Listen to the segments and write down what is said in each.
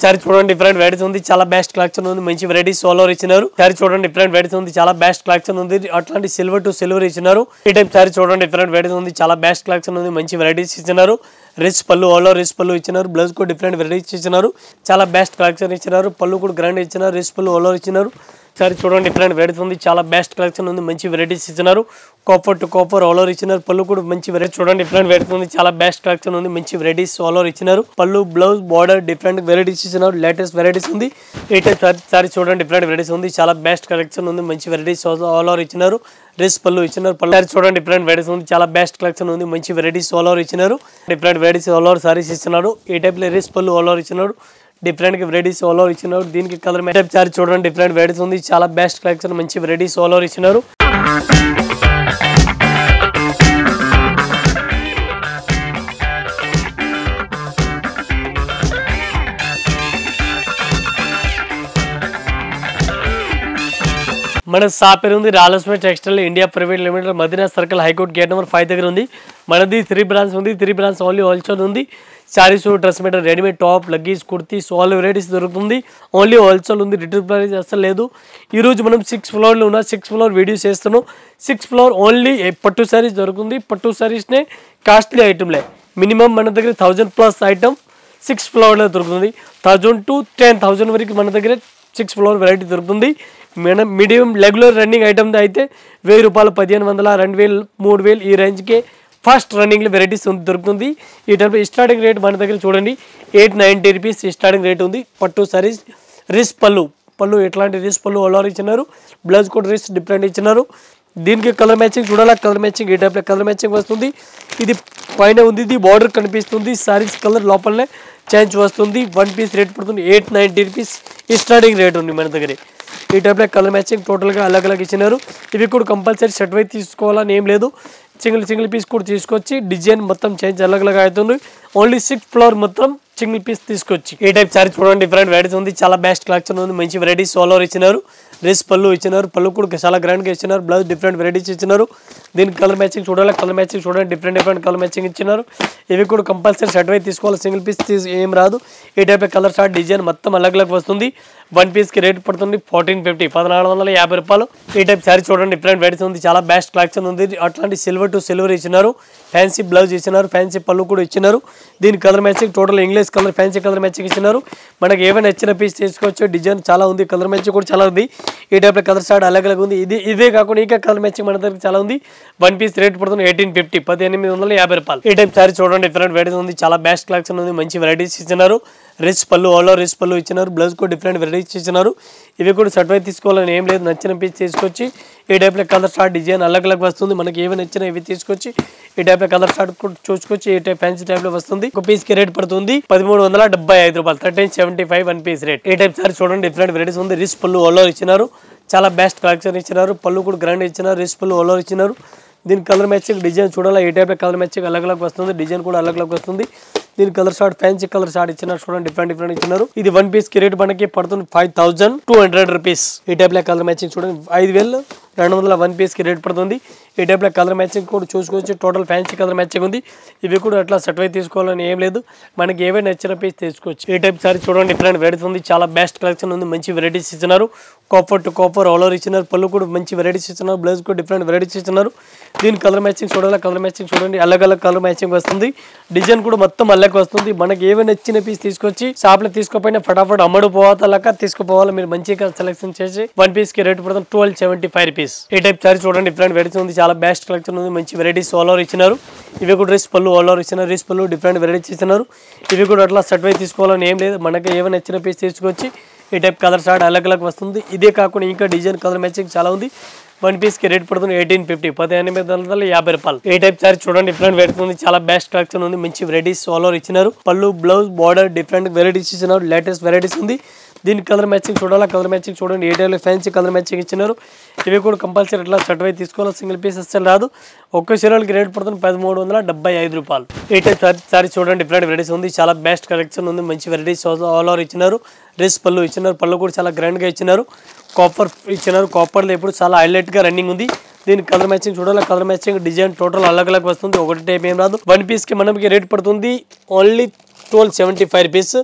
sorry చూడండి different varieties ఉంది చాలా బెస్ట్ కలెక్షన్ ఉంది మంచి వెరైటీస్ ఆల్ ఓవర్ ఇచ్చినారు సారీ చూడండి డిఫరెంట్ వెరైటీస్ ఉంది చాలా బెస్ట్ కలెక్షన్ ఉంది అట్లాంటి సిల్వర్ టు సిల్వర్ ఇచ్చినారు ఈ టైప్ సారీ చూడండి డిఫరెంట్ వెరైటీస్ ఉంది చాలా బెస్ట్ కలెక్షన్ ఉంది మంచి వెరైటీస్ ఇచ్చినారు రిచ్ పళ్ళు ఆల్ ఓవర్ రిచ్ పళ్ళు ఇచ్చినారు బ్లౌజ్ కూడా డిఫరెంట్ వెరైటీస్ ఇచ్చినారు చాలా బెస్ట్ కలెక్షన్ ఇచ్చినారు పళ్ళు కూడా గ్రాండ్ ఇచ్చినారు రిచ్ పళ్ళు ఆల్ ఓవర్ ఇచ్చినారు సారీ చూడండి డిఫరెంట్ వెరైటీస్ ఉంది చాలా బెస్ట్ కలెక్షన్ ఉంది మంచి వెరైటీస్ ఇచ్చినారు copper to copper all over ఇచ్చినారు పళ్ళు కూడా మంచి వెరైటీ చూడండి డిఫరెంట్ వెరైటీస్ ఉంది చాలా బెస్ట్ కలెక్షన్ ఉంది మంచి వెరైటీస్ ఆల్ ఓవర్ ఇచ్చినారు పళ్ళు బ్లౌజ్ బార్డర్ డిఫరెంట్ వెరైటీస్ ఇచ్చినారు లేటెస్ట్ వెరైటీస్ ఉంది ఈ టైప్ సారీ చూడండి డిఫరెంట్ వెరైటీస్ ఉంది చాలా బెస్ట్ కలెక్షన్ ఉంది మంచి వెరైటీస్ ఆల్ ఓవర్ ఇచ్చినారు రిచ్ పళ్ళు ఇచ్చినారు పళ్ళు సారీ చూడండి డిఫరెంట్ వెరైటీస్ ఉంది చాలా బెస్ట్ కలెక్షన్ ఉంది మంచి వెరైటీస్ ఆల్ ఓవర్ ఇచ్చినారు different varieties all over saris ఇచ్చినారు ఈ టైప్ లో రిచ్ పళ్ళు ఆల్ ఓవర్ ఇచ్చినారు డిఫరెంట్ వెరైటీస్ ఆల్ ఓవర్ ఇచ్చినారు దీనికి కలర్ టైప్ సారీ చూడండి డిఫరెంట్ వెరైటీస్ ఉంది చాలా బెస్ట్ కలెక్షన్ మంచి వెరైటీస్ ఆల్ ఓవర్ ఇచ్చినారు మన షాప్ పేరు ఉంది రాలస్మే textile India private limited Madina circle high court gate number 5 దగ్గర ఉంది మనది 3 బ్రాంచ్ ఉంది 3 బ్రాంచ్ ఓన్లీ హోల్సేల్ ఉంది saris dress material readymade top leggings kurtis all varieties దొరుకుతుంది ఓన్లీ హోల్సేల్ ఉంది రిటైల్ ప్రైస్ అసలు లేదు ఈ రోజు మనం 6th ఫ్లోర్ లో ఉన్న 6th ఫ్లోర్ వీడియో చేస్తున్నాం 6th ఫ్లోర్ ఓన్లీ పట్టు సారీస్ దొరుకుతుంది పట్టు సారీస్ నే కాస్ట్లీ ఐటమ్లే మినిమం మన దగ్గర 1000 ప్లస్ ఐటమ్ 6th ఫ్లోర్ లో దొరుకుతుంది 1000 to 10000 వరకు మన దగ్గర 6th ఫ్లోర్ వెరైటీ దొరుకుతుంది మీడియం రెగ్యులర్ రన్నింగ్ ఐటమ్ అయితే 1000 రూపాయలు 1500 2000 3000 ఈ రేంజ్ కే ఫస్ట్ రన్నింగ్ లో వెరైటీస్ దొరుకుతుంది ఈ టైప్ స్టార్టింగ్ రేట్ మన దగ్గర చూడండి 890 రూపీస్ స్టార్టింగ్ రేట్ ఉంది పట్టు సారీస్ రిచ్ పళ్ళు ఎట్లాంటి రిచ్ పళ్ళు ఆల్ ఓవర్ ఇచ్చినారు బ్లౌజ్ కూడా రిచ్ డిఫరెంట్ ఇచ్చినారు దీనికి కలర్ మ్యాచింగ్ చూడాలా కలర్ మ్యాచింగ్ ఈ టైప్ లో కలర్ మ్యాచింగ్ వస్తుంది ఇది పైన ఉంది ఇది బార్డర్ కనిపిస్తుంది సారీస్ కలర్ లోపలనే చేంజ్ వస్తుంది వన్ పీస్ రేట్ పడుతుంది 890 రూపీస్ స్టార్టింగ్ రేట్ ఉంది మన దగ్గర ఈ టైప్ లో కలర్ మ్యాచింగ్ టోటల్ గా అలగ్ ఇచ్చినారు ఇవి కూడా కంపల్సరీ సెట్ వై తీసుకోవాలని ఏం లేదు సింగిల్ పీస్ కూడా తీసుకొచ్చి డిజైన్ మొత్తం చేంజ్ అలగ్ అవుతుంది ఓన్లీ 6th ఫ్లోర్ మొత్తం సింగిల్ పీస్ తీసుకొచ్చి ఈ టైప్ సారీ చూడండి డిఫరెంట్ వెరైటీస్ ఉంది చాలా బెస్ట్ కలెక్షన్ ఉంది మంచి వెరైటీస్ ఆల్ ఓవర్ ఇచ్చినారు రిచ్ పళ్ళు ఇచ్చినారు పళ్ళు కూడా చాలా గ్రాండ్ గా ఇచ్చినారు బ్లౌజ్ డిఫరెంట్ వెరైటీస్ ఇచ్చినారు దీనికి కలర్ మ్యాచింగ్ చూడాలి కలర్ మ్యాచింగ్ చూడండి డిఫరెంట్ కలర్ మ్యాచింగ్ ఇచ్చినారు ఇవి కూడా కంపల్సరీ సెట్ వై తీసుకోవాలి సింగిల్ పీస్ ఏం రాదు ఈ టైప్ కలర్ షార్ట్ డిజైన్ మొత్తం అలగ్ వస్తుంది వన్ పీస్ కి రేట్ పడుతుంది 1450 1450 రూపాయలు ఈ టైప్ సారీ చూడండి డిఫరెంట్ వెరైటీస్ ఉంది చాలా బెస్ట్ కలెక్షన్ ఉంది అట్లాంటి సిల్వర్ టు సిల్వర్ ఇచ్చినారు ఫ్యాన్సీ బ్లౌజ్ ఇచ్చినారు ఫ్యాన్సీ పళ్ళు కూడా ఇచ్చినారు దీని colour matching total English colour fancy colour matching ఇచ్చినారు మనకి ఏమైనా నచ్చిన పీస్ తీసుకోవచ్చు డిజైన్ చాలా ఉంది కలర్ మ్యాచింగ్ కూడా చాలా ఉంది ఈ టైప్ కలర్ షార్ట్ అలగ్ ఉంది ఇదే కాకుండా ఇంకా కలర్ మ్యాచింగ్ మన దగ్గర చాలా ఉంది వన్ పీస్ రేట్ పడుతుంది 1850 1850 రూపాయలు ఈ టైప్ సారీ చూడండి డిఫరెంట్ వెరైటీస్ ఉంది చాలా బెస్ట్ కలెక్షన్ ఉంది మంచి వెరైటీస్ ఇచ్చినారు రిచ్ పళ్ళు ఆల్ ఓవర్ రిచ్ పళ్ళు ఇచ్చినారు బ్లౌజ్ కూడా డిఫరెంట్ వెరైటీస్ ఇచ్చినారు ఇవి కూడా సెట్ వై తీసుకోవాలని ఏం లేదు నచ్చిన పీస్ తీసుకొచ్చి ఈ టైప్ లో కలర్ షార్ట్ డిజైన్ అలగ్ వస్తుంది మనకి ఏమి నచ్చిన ఇవి తీసుకొచ్చి ఈ టైప్ లో కలర్ షార్ట్ కూడా చూసుకొచ్చి ఈ టైప్ ఫ్యాన్సీ టైప్ లో వస్తుంది ఒక పీస్ కి రేట్ పడుతుంది 1375 రూపాయలు 1375 వన్ పీస్ రేట్ ఈ టైప్ సారీ చూడండి డిఫరెంట్ వెరైటీస్ ఉంది రిచ్ పళ్ళు ఆల్ ఓవర్ ఇచ్చినారు చాలా బెస్ట్ కలెక్షన్ ఇచ్చినారు పళ్ళు కూడా గ్రాండ్ ఇచ్చినారు రిచ్ పళ్ళు ఆల్ ఓవర్ ఇచ్చినారు దీని కలర్ మ్యాచింగ్ డిజైన్ చూడాలి ఈ టైప్ లో కలర్ మ్యాచింగ్ అలగ్ వస్తుంది డిజైన్ కూడా అలగ్ వస్తుంది దీని colour short fancy colour short ఇచ్చినారు చూడండి డిఫరెంట్ ఇచ్చినారు ఇది వన్ పీస్ కి రేట్ మనకి పడుతుంది 5200 రూపీస్ ఈ టైప్ లో కలర్ మ్యాచింగ్ చూడండి 5200 వన్ పీస్ కి రేట్ పడుతుంది ఈ టైప్ లో కలర్ మ్యాచింగ్ కూడా చూసుకోవచ్చు టోటల్ ఫ్యాన్సీ కలర్ మ్యాచింగ్ ఉంది ఇవి కూడా అట్లా సెట్ వై తీసుకోవాలని ఏం లేదు మనకి ఏవైనా నచ్చిన పీస్ తీసుకోవచ్చు ఈ టైప్ సారీ చూడండి డిఫరెంట్ వెరైటీస్ ఉంది చాలా బెస్ట్ కలెక్షన్ ఉంది మంచి వెరైటీస్ ఇచ్చినారు copper to copper all over ఇచ్చినారు పళ్ళు కూడా మంచి వెరైటీస్ ఇచ్చినారు బ్లౌజ్ కూడా డిఫరెంట్ వెరైటీస్ ఇచ్చినారు దీని కలర్ మ్యాచింగ్ చూడాలి కలర్ మ్యాచింగ్ చూడండి అలగ్ కలర్ మ్యాచింగ్ వస్తుంది డిజైన్ కూడా మొత్తం అల్లకి వస్తుంది మనకి ఏమైనా నచ్చిన పీస్ తీసుకొచ్చి షాప్ లో తీసుకోపోయినా ఫటాఫట్ అమ్మడు పోవాలక తీసుకుపోవాలి మీరు మంచిగా సెలెక్షన్ చేసి వన్ పీస్ కి రేట్ పడుతుంది 1275 రూపీస్ ఈ టైప్ సారీ చూడండి డిఫరెంట్ వెరైటీస్ ఉంది చాలా బెస్ట్ కలెక్షన్ ఉంది మంచి వెరైటీస్ ఆల్ ఓవర్ ఇచ్చినారు ఇవి కూడా రిచ్ పళ్ళు ఆల్ ఓవర్ ఇచ్చినారు రిచ్ పళ్ళు డిఫరెంట్ వెరైటీస్ ఇచ్చినారు ఇవి కూడా అట్లా సెట్ వై తీసుకోవాలని ఏం లేదు మనకి ఏమైనా నచ్చిన పీస్ తీసుకొచ్చి ఈ టైప్ కలర్ షార్ట్ అలగ్ వస్తుంది ఇదే కాకుండా ఇంకా డిజైన్ కలర్ మ్యాచింగ్ చాలా ఉంది వన్ పీస్ కి రేట్ పడుతుంది 1850 1850 రూపాయలు ఈ టైప్ సారీ చూడండి డిఫరెంట్ వెరైటీస్ ఉంది చాలా బెస్ట్ కలెక్షన్ ఉంది మంచి వెరైటీస్ ఆల్ ఓవర్ ఇచ్చినారు పళ్ళు బ్లౌజ్ బార్డర్ డిఫరెంట్ వెరైటీస్ ఇచ్చినారు లేటెస్ట్ వెరైటీస్ ఉంది దీని కలర్ మ్యాచింగ్ చూడాలా కలర్ మ్యాచింగ్ చూడండి ఏ టైప్ లో ఫ్యాన్సీ కలర్ మ్యాచింగ్ ఇచ్చినారు ఇవి కూడా కంపల్సరీ ఇట్లా సెట్ వై తీసుకోవాలి సింగిల్ పీస్ అసలు రాదు ఒక్క చీరలకి రేట్ పడుతుంది 1375 రూపాయలు ఈ టైప్ సారీ చూడండి డిఫరెంట్ వెరైటీస్ ఉంది చాలా బెస్ట్ కలెక్షన్ ఉంది మంచి వెరైటీస్ ఆల్ ఓవర్ ఇచ్చినారు రిచ్ పళ్ళు ఇచ్చినారు పళ్ళు కూడా చాలా గ్రాండ్ గా ఇచ్చినారు కాపర్ ఇచ్చినారు కాపర్ లో ఇప్పుడు చాలా హైలైట్ గా రన్నింగ్ ఉంది దీని కలర్ మ్యాచింగ్ చూడాలి కలర్ మ్యాచింగ్ డిజైన్ టోటల్ అలగ్ వస్తుంది ఒకటి టైప్ ఏం రాదు వన్ పీస్ కి మనకి రేట్ పడుతుంది ఓన్లీ 1275 రూపీస్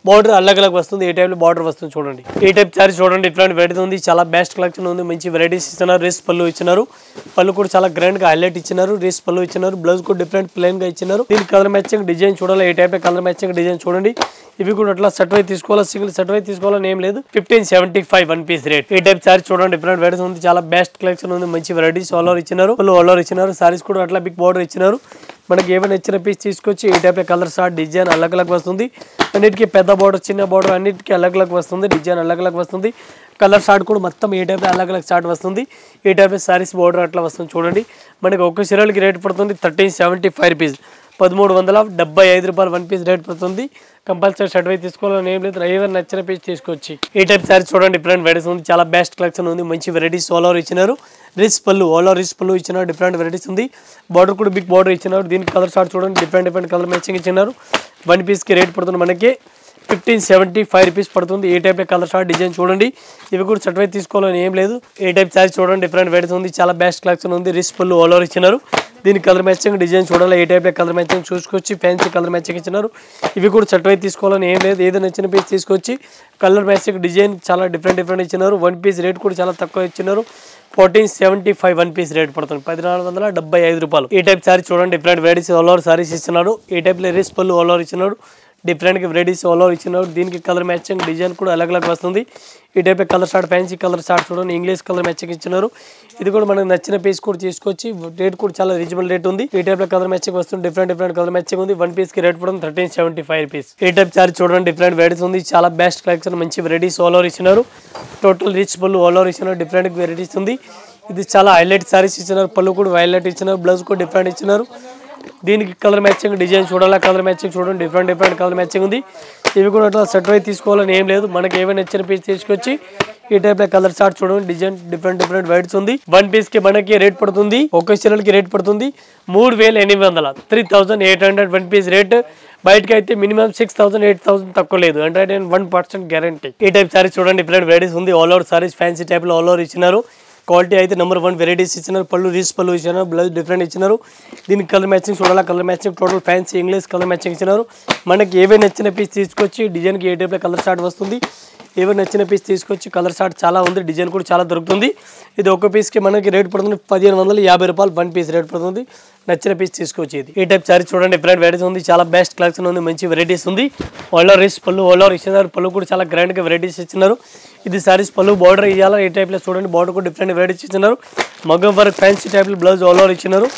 బార్డర్ అలగ్ అలగ్ వస్తుంది ఏ టైప్ లో బార్డర్ వస్తుంది చూడండి ఈ టైప్ సారీ చూడండి డిఫరెంట్ వెరైటీ ఉంది చాలా బెస్ట్ కలెక్షన్ ఉంది మంచి వెరైటీస్ ఇస్తున్నారు రేస్ పళ్ళు ఇచ్చినారు పళ్ళు కూడా చాలా గ్రాండ్ గా హైలైట్ ఇచ్చినారు రేస్ పళ్ళు ఇచ్చినారు బ్లౌజ్ కూడా డిఫరెంట్ ప్లెయిన్ గా ఇచ్చినారు దీని కలర్ మ్యాచింగ్ డిజైన్ చూడాలి ఏ టైప్ కలర్ మ్యాచింగ్ డిజైన్ చూడండి ఇవి కూడా అట్లా సెట్ వై తీసుకోవాలా సింగిల్ సెట్ వై తీసుకోవాలని ఏం లేదు 1575 వన్ పీస్ రేట్ ఈ టైప్ సారీ చూడండి డిఫరెంట్ వెరైటీస్ ఉంది చాలా బెస్ట్ కలెక్షన్ ఉంది మంచి వెరైటీస్ ఆల్ ఓవర్ ఇచ్చినారు పళ్ళు ఆల్ ఓవర్ ఇచ్చినారు సారీస్ కూడా అట్లా బిగ్ బార్డర్ ఇచ్చినారు మనకి ఏమైనా నచ్చిన పీస్ తీసుకొచ్చి ఈ టైప్ కలర్ షార్ట్ డిజైన్ అలగ్ అలగ్ వస్తుంది అన్నిటికీ పెద్ద బార్డర్ చిన్న బార్డర్ అన్నిటికీ అలగ్ అలగ్ వస్తుంది డిజైన్ అలగ్ అలగ్ వస్తుంది కలర్ షార్ట్ కూడా మొత్తం ఈ టైప్ అలగ్ అలగ్ షార్ట్ వస్తుంది ఈ టైప్ సారీస్ బార్డర్ అట్లా వస్తుంది చూడండి మనకి ఒక్క చీరలకి రేట్ పడుతుంది 1375 రూపీస్ 1375 రూపాయలు వన్ పీస్ రేట్ పడుతుంది కంపల్సరీ షర్ట్ వై తీసుకోవాలని ఏం లేదు ఏదైనా నచ్చిన పీస్ తీసుకొచ్చి ఈ టైప్ సారీ చూడండి డిఫరెంట్ వెరైటీస్ ఉంది చాలా బెస్ట్ కలెక్షన్ ఉంది మంచి వెరైటీస్ ఆల్ ఓవర్ ఇచ్చినారు రిచ్ పళ్ళు ఆల్ ఓవర్ రిచ్ పళ్ళు ఇచ్చినారు డిఫరెంట్ వెరైటీస్ ఉంది బార్డర్ కూడా బిగ్ బార్డర్ ఇచ్చినారు దీనికి కలర్ షార్ట్ చూడండి డిఫరెంట్ కలర్ మ్యాచింగ్ ఇచ్చినారు వన్ పీస్కి రేట్ పడుతుంది మనకి 1575 రూపీస్ పడుతుంది ఏ టైప్ కలర్ షార్ట్ డిజైన్ చూడండి ఇవి కూడా షర్ట్ వై తీసుకోవాలని ఏం లేదు ఏ టైప్ సారీ చూడండి డిఫరెంట్ వెరైటీస్ ఉంది చాలా బెస్ట్ కలెక్షన్ ఉంది రిచ్ పళ్ళు ఆల్ ఓవర్ ఇచ్చినారు దీని కలర్ మ్యాచింగ్ డిజైన్ చూడాలి ఏ టైప్ కలర్ మ్యాచింగ్ చూసుకొచ్చి ఫ్యాన్సీ కలర్ మ్యాచింగ్ ఇచ్చినారు ఇవి కూడా షర్ట్ వై తీసుకోవాలని ఏం లేదు ఏదైనా నచ్చిన పీస్ తీసుకొచ్చి కలర్ మ్యాచింగ్ డిజైన్ చాలా డిఫరెంట్ ఇచ్చినారు వన్ పీస్ రేట్ కూడా చాలా తక్కువ ఇచ్చినారు 1475 వన్ పీస్ రేట్ పడుతుంది 1475 రూపాయలు ఈ టైప్ సారీ చూడండి different varieties all over saris ఇచ్చినాడు ఈ టైప్ లో రిచ్ పళ్ళు ఆల్ ఓవర్ ఇచ్చినాడు డిఫరెంట్ వెరైటీస్ ఆల్ ఓవర్ ఇచ్చినాడు దీనికి కలర్ మ్యాచింగ్ డిజైన్ కూడా అలగ్ అలగ్ వస్తుంది ఈ type colour short fancy colour short చూడండి ఇంగ్లీష్ కలర్ మ్యాచింగ్ ఇచ్చినారు ఇది కూడా మనకు నచ్చిన పీస్ కూడా తీసుకొచ్చి రేట్ కూడా చాలా రీజనబుల్ రేట్ ఉంది ఈ టైప్ లో కలర్ మ్యాచింగ్ వస్తుంది డిఫరెంట్ కలర్ మ్యాచింగ్ ఉంది వన్ పీస్ కి రేట్ పడుతుంది 1375 రూపీస్ ఈ టైప్ సారీ చూడండి డిఫరెంట్ వెరైటీస్ ఉంది చాలా బెస్ట్ కలెక్షన్ మంచి వెరైటీస్ ఆల్ ఓవర్ ఇచ్చినారు టోటల్ రిచ్ పళ్ళు ఆల్ ఓవర్ ఇచ్చినారు డిఫరెంట్ వెరైటీస్ ఉంది ఇది చాలా హైలైట్ సారీస్ ఇచ్చినారు పళ్ళు కూడా హైలైట్ ఇచ్చినారు బ్లౌజ్ కూడా డిఫరెంట్ ఇచ్చినారు దీనికి కలర్ మ్యాచింగ్ డిజైన్ చూడాలా కలర్ మ్యాచింగ్ చూడండి డిఫరెంట్ కలర్ మ్యాచింగ్ ఉంది ఇవి కూడా అట్లా సెట్ వై తీసుకోవాలని ఏం లేదు మనకి ఏమైనా నచ్చిన పీస్ తీసుకొచ్చి ఈ టైప్ లో కలర్ షార్ట్ చూడండి డిజైన్ డిఫరెంట్ వైట్స్ ఉంది వన్ పీస్ కి మనకి రేట్ పడుతుంది ఒక్క చీరలకి రేట్ పడుతుంది 3800 3800 వన్ పీస్ రేట్ బయటకి అయితే మినిమం 6000 8000 తక్కువ లేదు 101% గ్యారంటీ ఈ టైప్ సారీస్ చూడండి డిఫరెంట్ వెరైటీస్ ఉంది all over saris fancy type లో ఆల్ ఓవర్ ఇచ్చినారు క్వాలిటీ అయితే నెంబర్ 1 వెరైటీస్ ఇచ్చినారు పళ్ళు రీస్ పళ్ళు ఇచ్చినారు బ్లౌజ్ డిఫరెంట్ ఇచ్చినారు దీనికి కలర్ మ్యాచింగ్ చూడాలా colour matching total fancy English colour matching ఇచ్చినారు మనకి ఏవైనా నచ్చిన పీస్ తీసుకొచ్చి డిజైన్కి ఏ టైప్లో కలర్ షార్ట్ వస్తుంది ఏవైనా నచ్చిన పీస్ తీసుకొచ్చి కలర్ షార్ట్ చాలా ఉంది డిజైన్ కూడా చాలా దొరుకుతుంది ఇది ఒక పీస్కి మనకి రేట్ పడుతుంది 1550 రూపాయలు వన్ పీస్ రేట్ పడుతుంది నచ్చిన పీస్ తీసుకొచ్చి ఇది ఈ టైప్ సారీ చూడండి డిఫరెంట్ వెరైటీస్ ఉంది చాలా బెస్ట్ కలెక్షన్ ఉంది మంచి వెరైటీస్ ఉంది ఆల్ ఓవర్ రిచ్ పళ్ళు ఆల్ ఓవర్ ఇచ్చినారు పళ్ళు కూడా చాలా గ్రాండ్గా వెరైటీస్ ఇచ్చినారు ఇది సారీస్ పళ్ళు బార్డర్ ఇవ్వాలా ఈ టైప్లో చూడండి బార్డర్ కూడా డిఫరెంట్ వెరైటీస్ ఇచ్చినారు మగ్గం వర్క్ ఫ్యాన్సీ టైప్లో బ్లౌజ్ ఆల్ ఓవర్ ఇచ్చినారు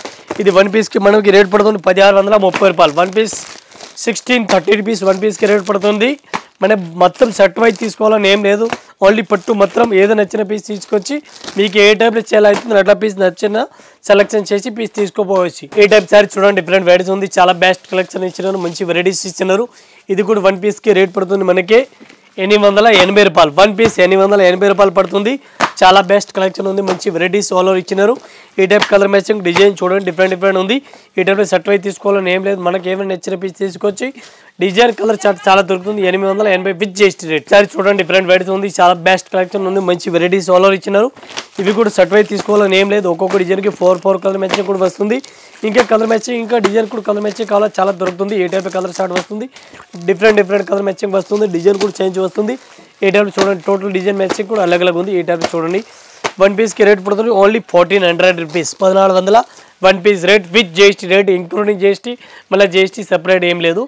ఇది వన్ పీస్కి మనకి రేట్ పడుతుంది 1630 రూపాయలు వన్ పీస్ 1630 రూపీస్ వన్ పీస్కి రేట్ పడుతుంది మన మొత్తం సెట్ వైజ్ తీసుకోవాలని ఏం లేదు ఓన్లీ పట్టు మొత్తం ఏదో నచ్చిన పీస్ తీసుకొచ్చి మీకు ఏ టైప్లో చేయాలవుతుంది అట్లా పీస్ నచ్చిన సెలెక్షన్ చేసి పీస్ తీసుకోపోవచ్చు ఈ టైప్ సారీ చూడండి డిఫరెంట్ వెరైటీస్ ఉంది చాలా బెస్ట్ కలెక్షన్ ఇచ్చినారు మంచి వెరైటీస్ ఇచ్చినారు ఇది కూడా వన్ పీస్కి రేట్ పడుతుంది మనకి 880 రూపాయలు వన్ పీస్ 880 రూపాయలు పడుతుంది చాలా బెస్ట్ కలెక్షన్ ఉంది మంచి వెరైటీస్ ఆల్ ఓవర్ ఇచ్చినారు ఈ టైప్ కలర్ మ్యాచింగ్ డిజైన్ చూడండి డిఫరెంట్ ఉంది ఈ టైప్లో సెట్ వైజ్ తీసుకోవాలని ఏం లేదు మనకి ఏమైనా నచ్చిన పీస్ తీసుకొచ్చి డిజైన్ కలర్ చార్ట్ చాలా దొరుకుతుంది 880 విత్ జిఎస్టీ రేట్ సారీ చూడండి డిఫరెంట్ వెరైటీస్ ఉంది చాలా బెస్ట్ కలెక్షన్ ఉంది మంచి వెరైటీస్ ఆల్ ఓవర్ ఇచ్చినారు ఇవి కూడా సెట్ వైజ్ తీసుకోవాలని ఏం లేదు ఒక్కొక్క డిజైన్కి 4 కలర్ మ్యాచింగ్ కూడా వస్తుంది ఇంకా కలర్ మ్యాచింగ్ ఇంకా డిజైన్ కూడా కలర్ మ్యాచింగ్ కావాలా చాలా దొరుకుతుంది ఏ టైప్ కలర్ షార్ట్ వస్తుంది డిఫరెంట్ కలర్ మ్యాచింగ్ వస్తుంది డిజైన్ కూడా చేంజ్ వస్తుంది ఏ టైప్ చూడండి టోటల్ డిజైన్ మ్యాచింగ్ కూడా అలగ్ ఉంది ఏ టైప్ చూడండి వన్ పీస్కి రేట్ పడుతుంది only 1400 rupees 1400 one piece rate with GST rate including GST మళ్ళీ జిఎస్టీ సెపరేట్ ఏం లేదు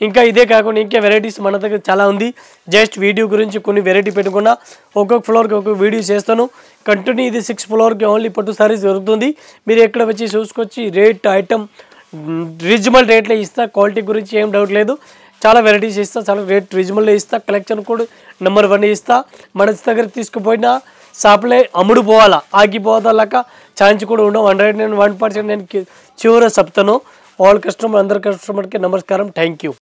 ఇంకా ఇదే కాకుండా ఇంకా వెరైటీస్ మన దగ్గర చాలా ఉంది జస్ట్ వీడియో గురించి కొన్ని వెరైటీ పెట్టుకున్నా ఒక్కొక్క ఫ్లోర్కి ఒక్కొక్క వీడియో చేస్తాను కంటిన్యూ ఇది 6 ఫ్లోర్కి ఓన్లీ పట్టు సారీస్ దొరుకుతుంది మీరు ఎక్కడ వచ్చి చూసుకొచ్చి రేట్ ఐటమ్ రీజనబుల్ రేట్లో ఇస్తా క్వాలిటీ గురించి ఏం డౌట్ లేదు చాలా వెరైటీస్ ఇస్తా చాలా రేట్ రీజనబుల్లో ఇస్తా కలెక్షన్ కూడా నెంబర్ 1 ఇస్తా మన దగ్గర తీసుకుపోయినా షాప్లే అమ్ముడు పోవాలా ఆగిపోవాలక ఛాన్స్ కూడా ఉండవు 101% నేను చివర చెప్తాను ఆల్ కస్టమర్ అందరి కస్టమర్కి నమస్కారం థ్యాంక్ యూ